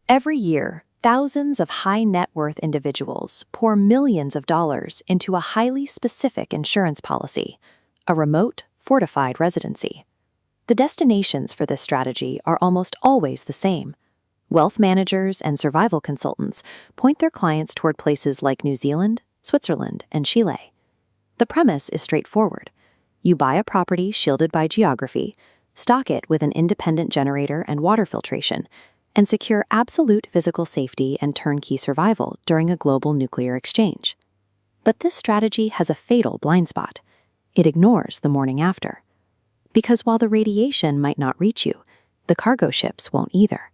Every year, thousands of high-net-worth individuals pour millions of dollars into a highly specific insurance policy, a remote, fortified residency. The destinations for this strategy are almost always the same. Wealth managers and survival consultants point their clients toward places like New Zealand, Switzerland, and Chile. The premise is straightforward. You buy a property shielded by geography, stock it with an independent generator and water filtration, and secure absolute physical safety and turnkey survival during a global nuclear exchange. But this strategy has a fatal blind spot. It ignores the morning after. Because while the radiation might not reach you, the cargo ships won't either.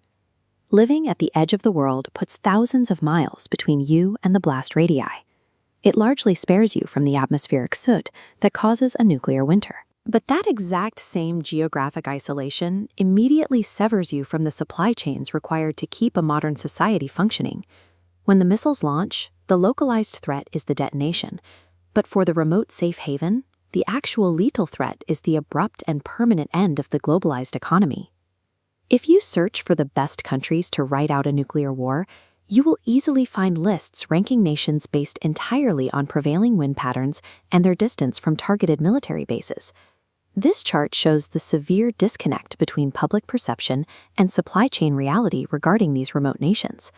Living at the edge of the world puts thousands of miles between you and the blast radii. It largely spares you from the atmospheric soot that causes a nuclear winter. But that exact same geographic isolation immediately severs you from the supply chains required to keep a modern society functioning. When the missiles launch, the localized threat is the detonation. But for the remote safe haven, the actual lethal threat is the abrupt and permanent end of the globalized economy. If you search for the best countries to ride out a nuclear war, you will easily find lists ranking nations based entirely on prevailing wind patterns and their distance from targeted military bases. This chart shows the severe disconnect between public perception and supply chain reality regarding these remote nations.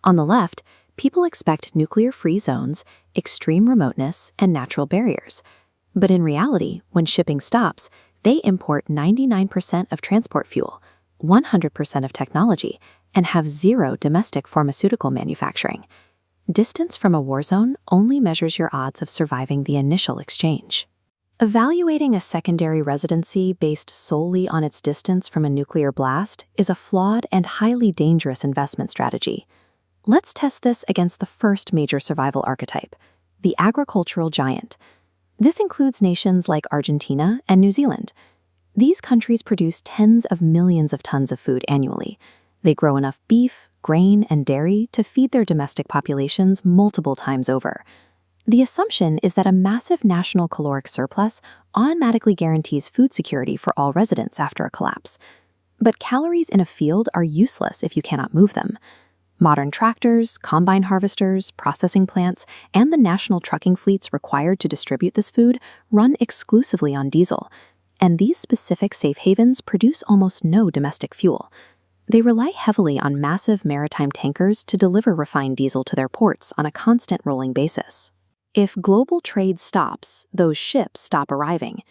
On the left, people expect nuclear-free zones, extreme remoteness, and natural barriers. But in reality, when shipping stops, they import 99% of transport fuel, 100% of technology, and have zero domestic pharmaceutical manufacturing. Distance from a war zone only measures your odds of surviving the initial exchange. Evaluating a secondary residency based solely on its distance from a nuclear blast is a flawed and highly dangerous investment strategy. Let's test this against the first major survival archetype, the agricultural giant. This includes nations like Argentina and New Zealand. These countries produce tens of millions of tons of food annually. They grow enough beef, grain, and dairy to feed their domestic populations multiple times over. The assumption is that a massive national caloric surplus automatically guarantees food security for all residents after a collapse. But calories in a field are useless if you cannot move them. Modern tractors, combine harvesters, processing plants, and the national trucking fleets required to distribute this food run exclusively on diesel. And these specific safe havens produce almost no domestic fuel. They rely heavily on massive maritime tankers to deliver refined diesel to their ports on a constant rolling basis. If global trade stops, those ships stop arriving.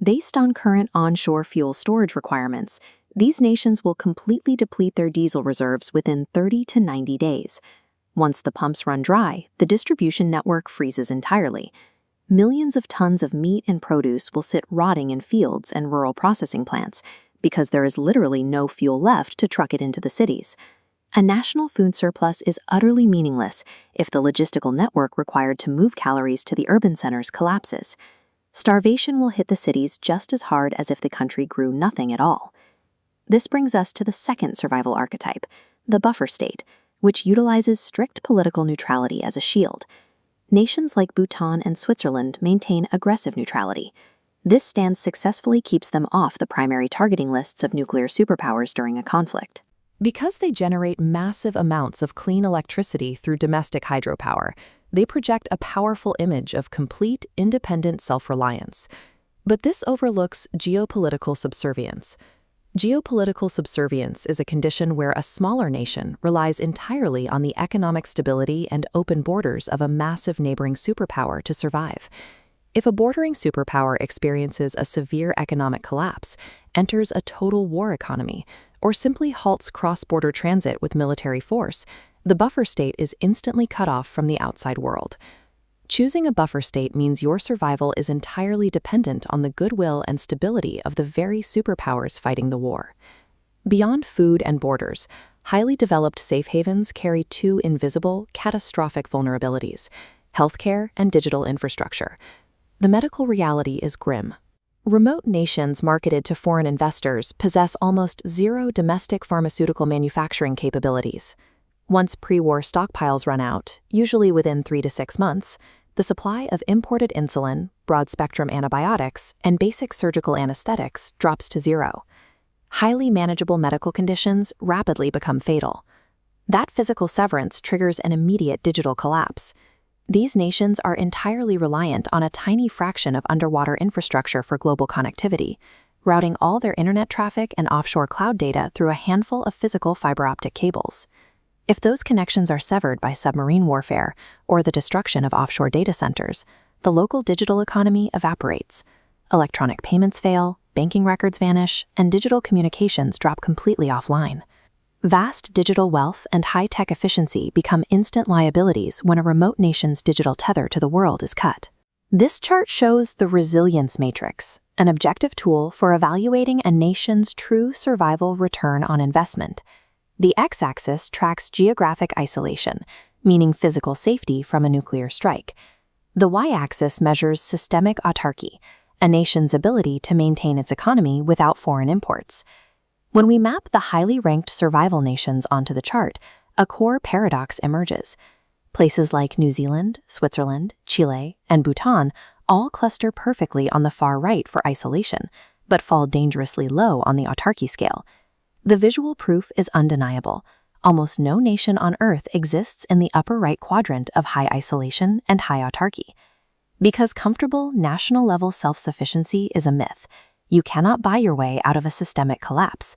Based on current onshore fuel storage requirements, these nations will completely deplete their diesel reserves within 30 to 90 days. Once the pumps run dry, the distribution network freezes entirely. Millions of tons of meat and produce will sit rotting in fields and rural processing plants because there is literally no fuel left to truck it into the cities. A national food surplus is utterly meaningless if the logistical network required to move calories to the urban centers collapses. Starvation will hit the cities just as hard as if the country grew nothing at all. This brings us to the second survival archetype, the buffer state, which utilizes strict political neutrality as a shield. Nations like Bhutan and Switzerland maintain aggressive neutrality. This stance successfully keeps them off the primary targeting lists of nuclear superpowers during a conflict. Because they generate massive amounts of clean electricity through domestic hydropower, they project a powerful image of complete, independent self-reliance. But this overlooks geopolitical subservience. Geopolitical subservience is a condition where a smaller nation relies entirely on the economic stability and open borders of a massive neighboring superpower to survive. If a bordering superpower experiences a severe economic collapse, enters a total war economy, or simply halts cross-border transit with military force, the buffer state is instantly cut off from the outside world. Choosing a buffer state means your survival is entirely dependent on the goodwill and stability of the very superpowers fighting the war. Beyond food and borders, highly developed safe havens carry two invisible, catastrophic vulnerabilities: healthcare and digital infrastructure. The medical reality is grim. Remote nations marketed to foreign investors possess almost zero domestic pharmaceutical manufacturing capabilities. Once pre-war stockpiles run out, usually within 3 to 6 months, the supply of imported insulin, broad-spectrum antibiotics, and basic surgical anesthetics drops to zero. Highly manageable medical conditions rapidly become fatal. That physical severance triggers an immediate digital collapse. These nations are entirely reliant on a tiny fraction of underwater infrastructure for global connectivity, routing all their internet traffic and offshore cloud data through a handful of physical fiber optic cables. If those connections are severed by submarine warfare or the destruction of offshore data centers, the local digital economy evaporates. Electronic payments fail, banking records vanish, and digital communications drop completely offline. Vast digital wealth and high-tech efficiency become instant liabilities when a remote nation's digital tether to the world is cut. This chart shows the resilience matrix, an objective tool for evaluating a nation's true survival return on investment. The x-axis tracks geographic isolation, meaning physical safety from a nuclear strike. The y-axis measures systemic autarky, a nation's ability to maintain its economy without foreign imports. When we map the highly ranked survival nations onto the chart, a core paradox emerges. Places like New Zealand, Switzerland, Chile, and Bhutan all cluster perfectly on the far right for isolation, but fall dangerously low on the autarky scale. The visual proof is undeniable. Almost no nation on Earth exists in the upper right quadrant of high isolation and high autarky. Because comfortable national-level self-sufficiency is a myth, you cannot buy your way out of a systemic collapse.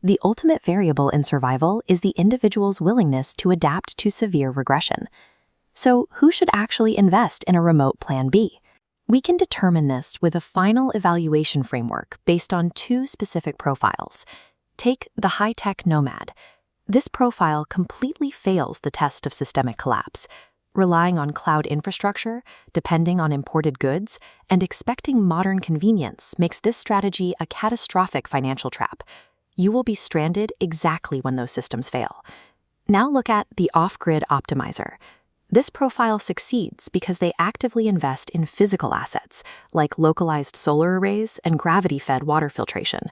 The ultimate variable in survival is the individual's willingness to adapt to severe regression. So, who should actually invest in a remote Plan B? We can determine this with a final evaluation framework based on two specific profiles. Take the high-tech nomad. This profile completely fails the test of systemic collapse. Relying on cloud infrastructure, depending on imported goods, and expecting modern convenience makes this strategy a catastrophic financial trap. You will be stranded exactly when those systems fail. Now look at the off-grid optimizer. This profile succeeds because they actively invest in physical assets, like localized solar arrays and gravity-fed water filtration.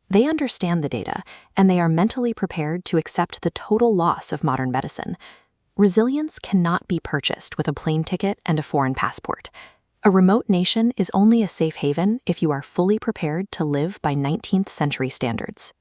They understand the data, and they are mentally prepared to accept the total loss of modern medicine. Resilience cannot be purchased with a plane ticket and a foreign passport. A remote nation is only a safe haven if you are fully prepared to live by 19th century standards.